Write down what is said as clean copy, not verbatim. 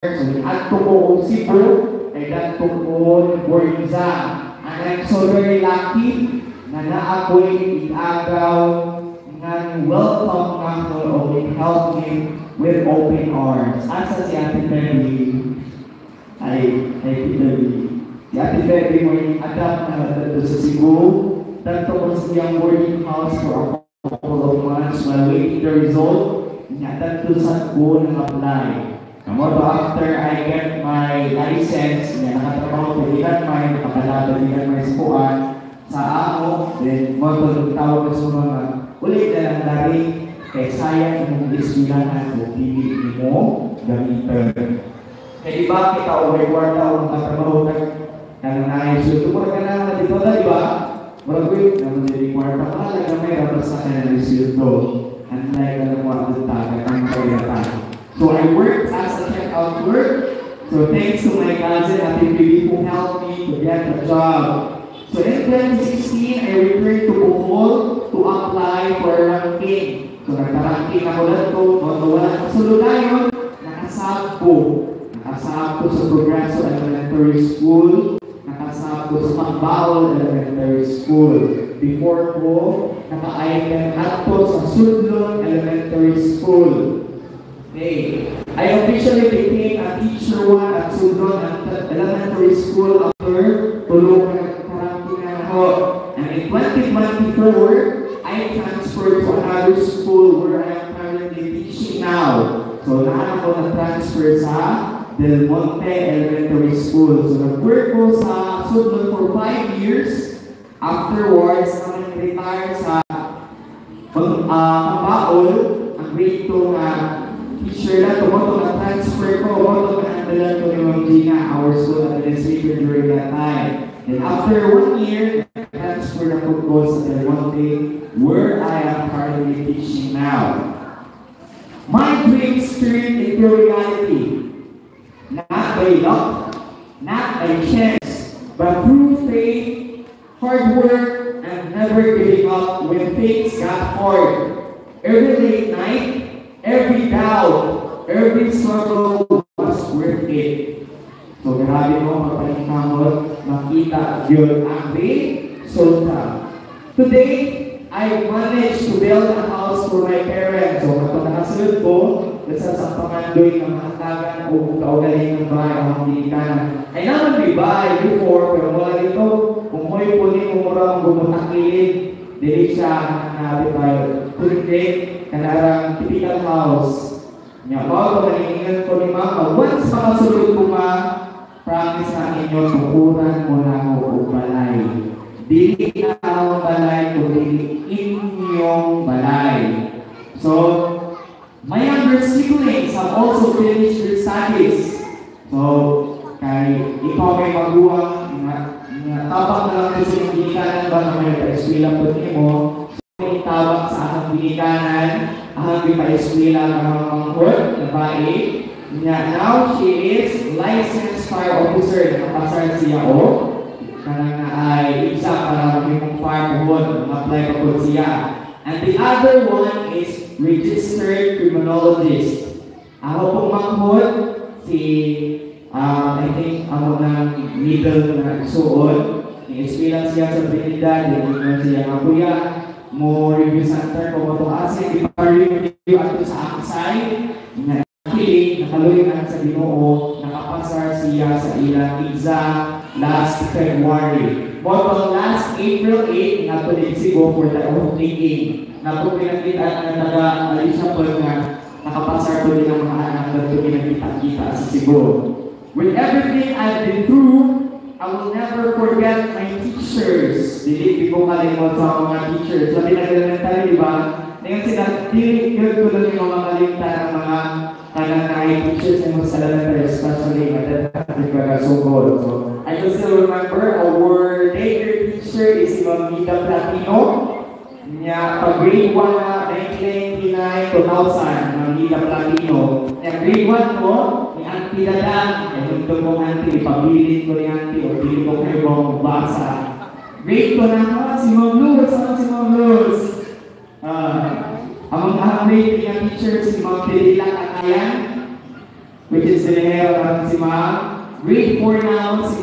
So, adto ko kung Cebu, ay dadto ko board exam. And I'm so very lucky na naakoy itagaw nga welcome nga ko o help me with open arms. Asa si Ate Febby? Ay Peter Lee. Si Ate Febby mo yung adapt na dito sa Cebu. Dadto ko siyang boarding house for a couple of months while waiting the result. Dadto sa Cebu nang apply. Kamoto after I get my license, nakatrabaho ko ilan may nakalaban ilan may sukuan sa ako, then mo tawag ko sa mga ulit na lang dari kay sayang yung iswilahan kung pili mo gamitin. Kaya diba kita overboard ako ng katrabaho ng nais yung tumura ka na dito na diba? Maragwit naman din kwarta mahalaga may rapas na ka na resulto. Unlike na lang mga taga ang kaya. So I worked as a checkout clerk. So thanks to my cousin Ate Bibi who helped me to get a job. So in 2016, I returned to Bohol to apply for a ranking. So nagka-ranking ako dito. Wala kasulunayon. Nakasabko. Nakasabko sa Progreso Elementary School. Nakasabko sa Pambawal Elementary School. Before ko, naka-item ato sa Sudlon Elementary School. Okay. I officially became a teacher 1 at Sudlon Elementary School after tulong karantina ako. And in 2024, I transferred to another school where I am currently teaching now. So na ako na-transfer sa Del Monte Elementary School. So nag-work ko sa Sudlon for 5 years. Afterwards, naman retire sa Pambaol, ang grade 2 na teacher na tumoto na transfer ko, tumoto na andalan ko ni Ma'am Gina, our school administrator during that time. And after 1 year, I transferred na ko sa Del Monte, where I am currently teaching now. My dreams turned into reality. Not by luck, not by chance, but through faith, hard work, and never giving up when things got hard. Every late night, every doubt, every struggle was worth it. So grabe mo magpalingamot, makita yun ang resulta. Today, I managed to build a house for my parents. So kapag nakasunod ko, basta sa pangandoy ng mga tagan o kaugaling ng bahay ang Pilipina. I naman may bahay before, pero wala dito, kung may punin mo murang bumutakilid, dili siya nabi tayo. Kundi, kanarang typical house. Nga ba, pag-iingat ko ni Mama, once makasulod ko ma, promise na inyo, tukuran mo na ako balay. Dili na ang balay, kundi inyong balay. So, my younger siblings have also finished their studies. So, kay ikaw may maguwang, tabak na lang kasi yung ginikanan ba na may pa-eskwila po niyo mo, tabak sa akong binikanan, akong ipa-eskwela ng mga court, babae. Now, she is licensed fire officer. Nakapasar siya o. Kanang ay isa para maging fire board. Mag-apply pa po siya. And the other one is registered criminologist. Ako pong manghod, si, I think, ako ng middle na suod. I-eskwela siya sa Trinidad, hindi siya nga kuya. Mo review center ko mo ito kasi i-review ato sa Aksay na nakaloy na sa Ginoo, nakapasar siya sa ilang exam last February. Motong last April 8 nato din Cebu for the opening na po pinagkita na taga Malaysia po nga nakapasar po din ang mga anak na ito pinagkita-kita sa Cebu. With everything I've been through, I will never forget my teachers. Dili ko kalimot sa mga teachers. Sabi na elementary, di ba? Ngayon sila, dili ko lang yung mga kalimtan ng mga kananay teachers na sa elementary, especially at the Pagkakasugod. So, I can still remember our daycare teacher is si Ma'am Mita Platino. Niya, pag grade 1 na 1999, 2000, Ma'am Mita Platino. Niya, grade 1 ko, ni Auntie Dadang, ay ito mong Auntie, pabilin ko ni Auntie, o pili ko kayo mong basa. Grade ko na si Ma'am Luz, si Ma'am Luz. Ang grade niya teacher, si Ma'am Pedila Kakayan. which is Dinero, si Ma'am. Grade 4 na ako, si